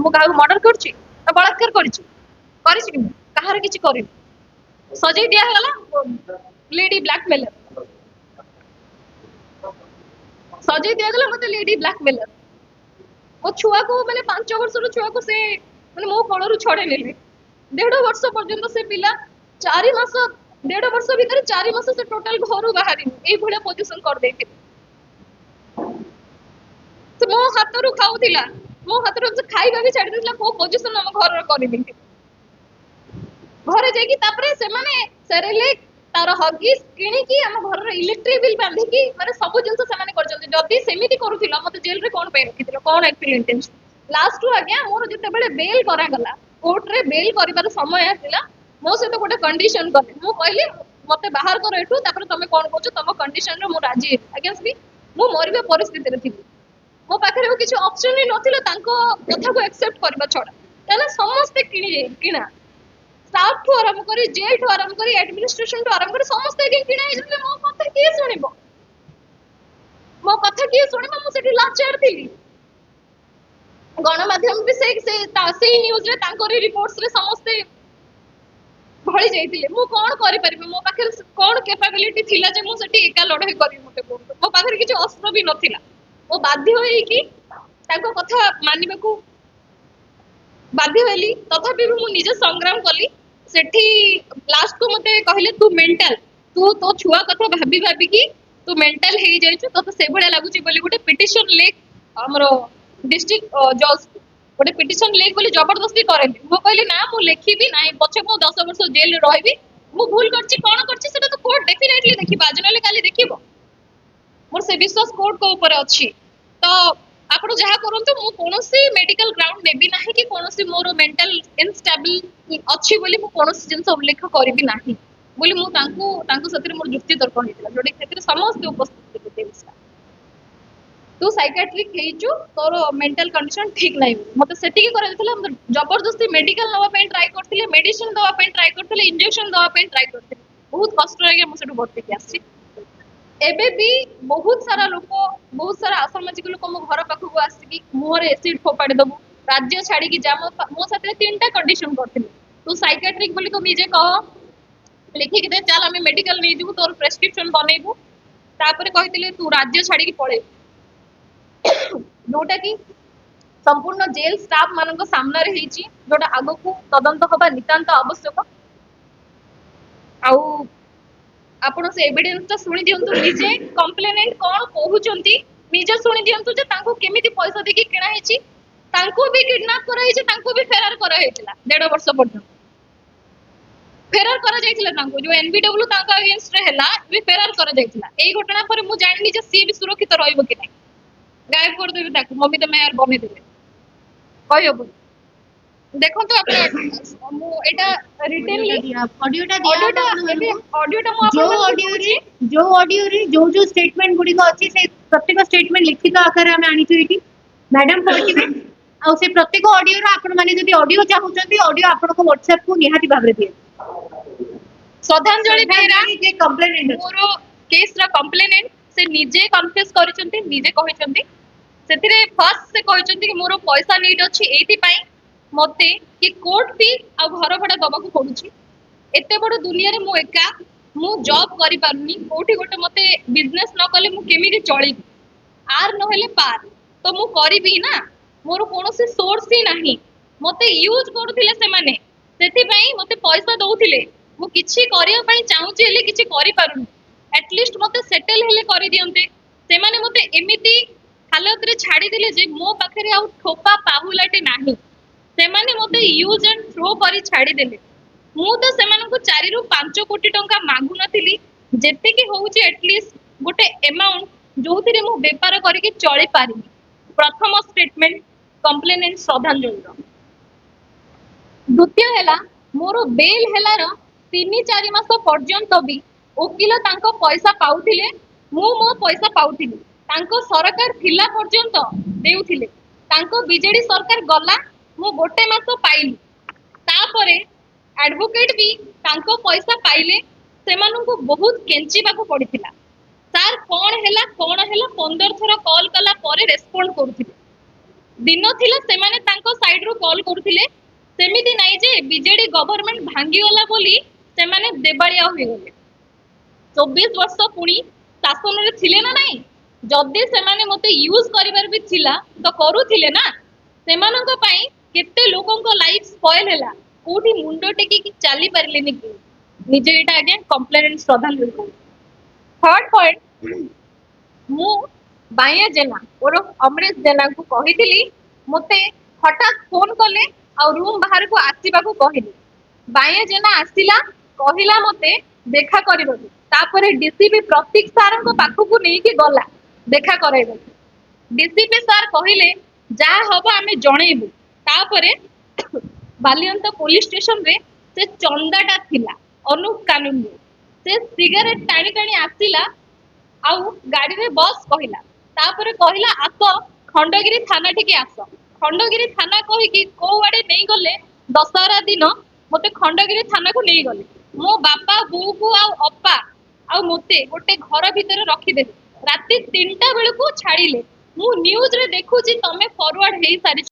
ମୁଁ କାହାକୁ ମର୍ଡର କରିଛି ନା ବଳାତ୍କାର କରିଛି କି ମୁଁ କାହାର କିଛି କରିନି ସଜେଇ ଦିଆଗଲା ଲେଡି ବ୍ଲାକମେଲର ସଜେଇ ଦିଆଗଲା ମତେ ଲେଡି ବ୍ଲାକମେଲର ମୋ ଛୁଆକୁ ମାନେ 5 ବର୍ଷର ଛୁଆକୁ ସେ ମାନେ ମୋ କୋଳରୁ ଛଡେଇ ନେଲେ 1.5 ବର୍ଷ ପର୍ଯ୍ୟନ୍ତ ସେ ପିଲା 4 ମାସ 1.5 ବର୍ଷ ଭିତରେ 4 ମାସ ସେ ଟୋଟାଲ ଘରୁ ବାହାରିନି ଏଇଭଳିଆ ପୋଜିସନ କରିଦେଇଥିଲେ ସେ ମୋ ହାତରୁ ଖାଉଥିଲା ମୋ ହାତରୁ ସେ ଖାଇବା ବି ଛାଡି ଦେଇଥିଲା କୋଉ ପୋଜିସନ ଆମ ଘରର କରିଦେଇଥିଲେ ଘରେ ଯାଇକି ତାପରେ ସେମାନେ ସେରେଲେକ୍ ତାର ହଗିସ୍ କିଣିକି ଆମ ଘରର ଇଲେକ୍ଟ୍ରିକ ବିଲ୍ ବାନ୍ଧିକି ମାନେ ସବୁ ଜିନିଷ ସେମାନେ କରିଛନ୍ତି ଯଦି ସେମିତି କରୁଥିଲ ମତେ ଜେଲରେ କଣ ପାଇଁ ରଖିଥିଲ କଣ ଆକ୍ଚୁଆଲି ଇଣ୍ଟେନ୍ସନ ଲାଷ୍ଟରୁ ଆଜ୍ଞା ମୋର ଯେତେବେଳେ ବେଲ୍ କରାଗଲା କୋର୍ଟରେ ବେଲ୍ କରିବାର ସମୟ ଆସିଲା ମୋ ସହିତ ଗୋଟେ କଣ୍ଡିସନ କଲେ ମୁଁ କହିଲି ମତେ ବାହାର କର ଏଠୁ ତାପରେ ତମେ କଣ କହୁଛ ତମ କଣ୍ଡିସନରେ ମୁଁ ରାଜି ହେବି ଆଜ୍ଞା ମୁଁ ମରିବା ପରିସ୍ଥିତିରେ ଥିଲି ମୋ ପାଖରେ ଆଉ କିଛି ଅପସନ ହିଁ ନଥିଲା ତାଙ୍କ କଥାକୁ ଆକ୍ସେପ୍ଟ କରିବା ଛଡା କାହିଁକିନା ସମସ୍ତେ କିଣା स्टाफ ठू आरंभ कर जेल ठू आरंभ कर एडमिनिस्ट्रेशन ठू आरंभ कर समस्त किणा ହେଇଛନ୍ତି ମୋ କଥା କିଏ ଶୁଣିବ ମୋ କଥା କିଏ ଶୁଣିବ ମୁଁ ସେଠି ଲାଚାର ଥିଲି ଗଣମାଧ୍ୟମ ବି ସେଇ ନ୍ୟୁଜରେ ତାଙ୍କର ରିପୋର୍ଟସ ରେ ସମସ୍ତେ ଭଳି ଯାଇଥିଲେ ମୁଁ କଣ କରିପାରିବି ମୋ ପାଖରେ କଣ କେପାବିଲିଟି ଥିଲା ଯେ ମୁଁ ସେଠି ଏକା ଲଢେଇ କରିବି ମତେ କୁହନ୍ତୁ ମୋ ପାଖରେ କିଛି ଅସ୍ତ୍ର ବି ନଥିଲା ମୁଁ ବାଧ୍ୟ ହେଇକି ତାଙ୍କ କଥା ମାନିବାକୁ ବାଧ୍ୟ ହେଲି ତଥାପି ବି ମୁଁ ନିଜେ ସଂଗ୍ରାମ କଲି ସେଠି ଲାଷ୍ଟ କୁ ମତେ କହିଲେ ତୁ ମେଣ୍ଟାଲ ତୁ ତୋ ଛୁଆ କଥା ଭାବି ଭାବିକି ତୁ ମେଣ୍ଟାଲ ହେଇଯାଇଛୁ ତତେ ସେଭଳିଆ ଲାଗୁଛି ବୋଲି ଗୋଟେ ପିଟିସନ ଲେଖ ଆମର ଡିଷ୍ଟ୍ରିକ୍ଟ ଜଜ୍ ଗୋଟେ ପିଟିସନ ଲେଖ ବୋଲି ଜବରଦସ୍ତି କରେନ୍ତି ମୁଁ କହିଲି ନା ମୁଁ ଲେଖିବି ନାହିଁ ପଛେ ମୁଁ 10 ବର୍ଷ ଜେଲରେ ରହିବି ମୁଁ ଭୁଲ କରିଛି କଣ କରିଛି ସେଟା ତ କୋର୍ଟ ଡେଫିନେଟଲି ଦେଖିବ ଆଜି ନହେଲେ କାଲି ଦେଖିବ ମୋର ସେ ବିଶ୍ୱାସ କୋର୍ଟଙ୍କ ଉପରେ ଅଛି ତ ଆପଣ ଯାହା କରନ୍ତୁ ମୁଁ କୌଣସି ମେଡିକାଲ ଗ୍ରାଉଣ୍ଡ ନେବି ନାହିଁ କି କୌଣସି ମୋର ମେଣ୍ଟାଲ ଇନଷ୍ଟାବିଲ ଅଛି ବୋଲି ମୁଁ କୌଣସି ଜିନିଷ ଉଲ୍ଲେଖ କରିବି ନାହିଁ ବୋଲି ମୁଁ ତାଙ୍କୁ ସେଥିରେ ମୋର ଯୁକ୍ତି ତର୍କ ହେଇଥିଲା ଯୋଉଟା ସେଥିରେ ସମସ୍ତେ ଉପସ୍ଥିତ ଥିଲେ ତୁ ସାଇକାଟ୍ରିକ ହେଇଛୁ ତୋର ମେଣ୍ଟାଲ କଣ୍ଡିସନ ଠିକ ନାହିଁ ମତେ ସେତିକି କରାଯାଇଥିଲା ଜବରଦସ୍ତି ମେଡିକାଲ ନେବା ପାଇଁ ଟ୍ରାଏ କରିଥିଲେ ମେଡିସିନ ଦେବା ପାଇଁ ଟ୍ରାଏ କରିଥିଲେ ଇଞ୍ଜେକ୍ସନ ଦେବା ପାଇଁ ଟ୍ରାଏ କରିଥିଲେ ବହୁତ କଷ୍ଟ ଆଜ୍ଞା ମୁଁ ସେଠୁ ବର୍ତ୍ତିକି ଆସିଛି ଏବେ ବି ବହୁତ ସାରା ଲୋକ ବହୁତ ସାରା ଅସାମାଜିକ ଲୋକ ମୋ ଘର ପାଖକୁ ଆସିକି ମୁହଁରେ ଏସିଡ ଫୋପାଡ଼ି ଦବୁ राज्य छाड़ी जा मो साथ 3टा कंडीशन करथिले तू साइकियाट्रिक बोली तू निजे कह लिखिक दे चल आम मेडिकल नहीं जीवु तोर प्रेस्क्रिप्शन बनइबू तापर कहते तू राज्य छाड़ी पड़े जोटा कि संपूर्ण जेल स्टाफ मान सामने रही जोटा आग को तदंत हवा नितांत आवश्यक आपण से एविडेंस शुणी दिंतु निजे कंप्लेनेंट कौन कहते निजे शुणी दिंतु केमिति पैसा देकी किणा है तांको भी किडनैप करा है तांको भी फेरार करा है 1.5 वर्ष पर्यंत फेरार करा जायतिला तांको जो एनबीडब्ल्यू तांका अगेंस्ट रे हला भी फेरार करा जायतिला एई घटना पर मु जाननी जे सी भी सुरक्षित रहइबो कि नै गायब कर देबे ताको ममिता मेयर बने देबे कहयबो देखो तो अपने मु एटा रिटेनली ऑडियोटा जो ऑडियो रे स्टेटमेंट गुडी को अछि से प्रत्येक स्टेटमेंट लिखित आकार में आनी थी मैडम पढ़िबे आ से प्रत्येक ऑडियो रो आपण माने जदी ऑडियो चाहउचंती ऑडियो आपण को व्हाट्सएप को निहाती भाबरे दिए श्रद्धांजलि बेहरा जे कंप्लेनेंट मोरो केस रा कंप्लेनेंट से निजे कन्फेस करिसंती निजे कहिसंती सेतिरे फर्स्ट से कहिसंती कि मोरो पैसा नीड अछि एथि पई मते कि कोर्ट फी आ घर भड़ा दबा को पडुची एते बड़ दुनिया रे मु एका मु जॉब करि पारुनी कोठी गोटे मते बिजनेस न कले मु केमिति चळी आर न हेले पार तो मु करिबी ना मोर कोनोसी सोर्स ही नाही मते यूज करूथिले से माने सेति पई मते पैसा दउथिले मु किछि करिया पई चाहूची हेले किछि करि पारुनी एटलीस्ट मते सेटल हेले करि दियंते से माने मते एमिति हालत रे छाडी दिले जे मो पाखरे आ ठोपा पाहुलाटे नाही से माने मते यूज एंड थ्रो करि छाडी देले मु तो से माने को 4 रु 5 कोटी टंका मागु नथिली जेते कि होउची एटलीस्ट गोटे अमाउंट जोथिरे मु व्यापार करिके चली पारिबी प्रथम स्टेटमेंट कंप्लेनेंट श्रद्धांजलि द्वितीय है मोर बेल हेलार 3-4 मास पर्यंत भी वकिल तांको पैसा पाउथिले मु मो पैसा पाउथिली तांको सरकार थिला पर्यंत देउथिले तांको बीजेडी सरकार गला मु गोटे मास पाइली तापरे एडवोकेट भी तांको पैसा पाइले सेमानंको बहुत केंचिबाको पड़िथिला सार कौन हैला 15 थर कॉल कला परे रेस्पोंड करूथिले दिन थिला सेमाने तांको साइड रो कॉल करथिले सेमिति नाही जे बीजेडी गवर्नमेंट भांगी गला बोली सेमाने देबाळिया होई गले 24 वर्ष पुणी शासन रे थिले ना नाही जदी सेमाने मते यूज करिवार भी थिला तो करूथिले ना सेमानंक पई केते लोकंक लाइफ स्पॉइल हैला कोठी मुंडो टेकी कि चाली परलेनी कि निजे एटा अगेन कंप्लेंट श्रद्धांजलि को थर्ड पॉइंट मु बाया जेना और अमरेश जेना को कहिथिली मते हठात फोन कले आ रूम बाहर को आसीबा को कहिली बाया जेना आसिला कहिला मते देखा करबो तापरे डीसीपी प्रतीक सार को पाखु को नहीं कि गला देखा कराइबो डीसीपी सार कहिले जा हबो आमे जणैबु तापरे बालियंत पुलिस स्टेशन रे से चंदाटा थिला अनुप कानून से सिगरेट टाणी टाणी आसिला आउ गाड़ी रे बस कहिला तापरे कहिला आस खंडगिरी थाना टिके आस खंडगिरी थाना कहि कि को आडे नहीं गले दशहरा दिन मते खंडगिरी थाना को नहीं गले मो बापा बू को आ अप्पा आ मते गोटे घर भितर रखी देले राती 3टा बेल को छाड़िले मु न्यूज रे देखुची तमे फॉरवर्ड हेई सारी